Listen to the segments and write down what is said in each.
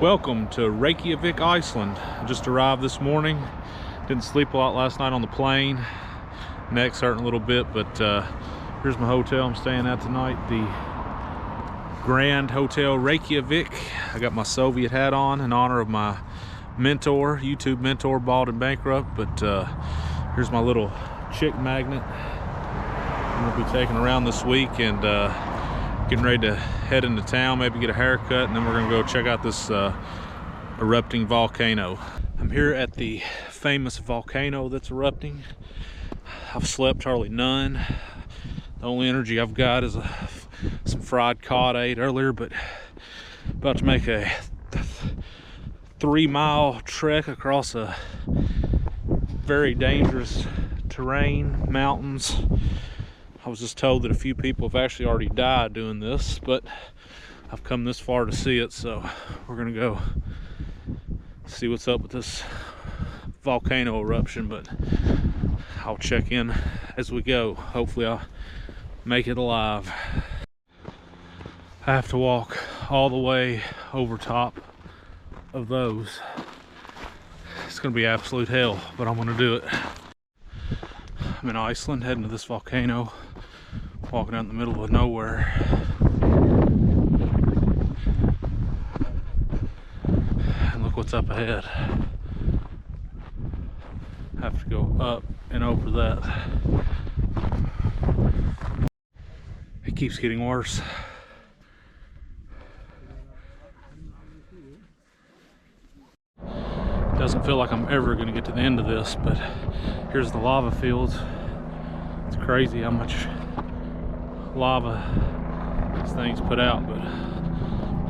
Welcome to Reykjavik, Iceland. I just arrived this morning. Didn't sleep a lot last night on the plane. Neck's hurting a little bit, but here's my hotel I'm staying at tonight, the Grand Hotel Reykjavik. I got my Soviet hat on in honor of my mentor, YouTube mentor, bald and bankrupt. But here's my little chick magnet I'm gonna be taking around this week, and getting ready to head into town, maybe get a haircut, and then we're gonna go check out this erupting volcano. I'm here at the famous volcano that's erupting. I've slept hardly none. The only energy I've got is some fried cod I ate earlier, but about to make a 3-mile trek across a very dangerous terrain, mountains. I was just told that a few people have actually already died doing this, but I've come this far to see it, so we're gonna go see what's up with this volcano eruption. But I'll check in as we go. Hopefully I'll make it alive. I have to walk all the way over top of those. It's gonna be absolute hell, but I'm gonna do it. I'm in Iceland, heading to this volcano, walking out in the middle of nowhere. And look what's up ahead. Have to go up and over that. It keeps getting worse. Doesn't feel like I'm ever going to get to the end of this, but here's the lava fields. It's crazy how much lava these things put out, but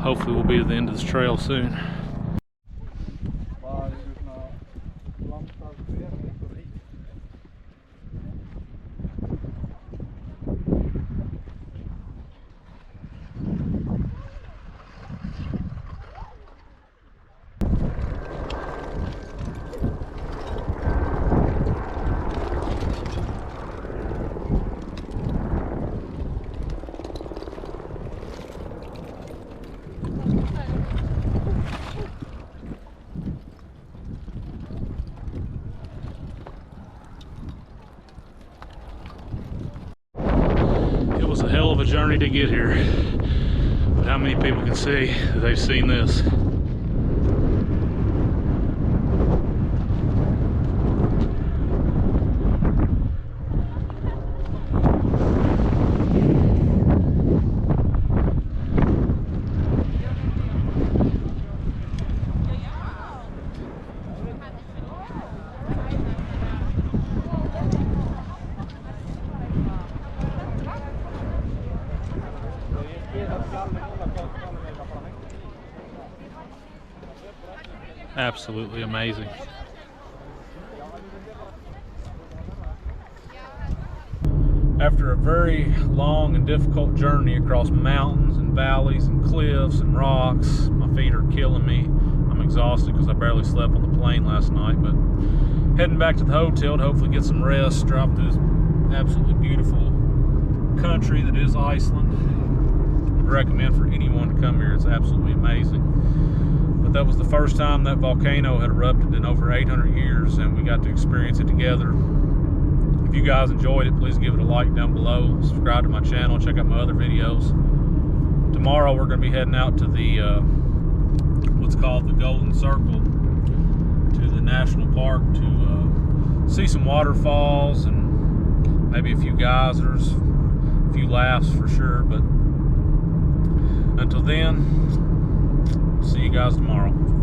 hopefully we'll be at the end of this trail soon. It was a hell of a journey to get here, but how many people can say that they've seen this? Absolutely amazing. After a very long and difficult journey across mountains and valleys and cliffs and rocks, my feet are killing me. I'm exhausted because I barely slept on the plane last night, but heading back to the hotel to hopefully get some rest, drive through this absolutely beautiful country that is Iceland. I would recommend for anyone to come here. It's absolutely amazing. But that was the first time that volcano had erupted in over 800 years, and we got to experience it together. If you guys enjoyed it, please give it a like down below. Subscribe to my channel, check out my other videos. Tomorrow we're going to be heading out to the what's called the Golden Circle, to the national park, to see some waterfalls and maybe a few geysers, a few laughs for sure. But until then, see you guys tomorrow.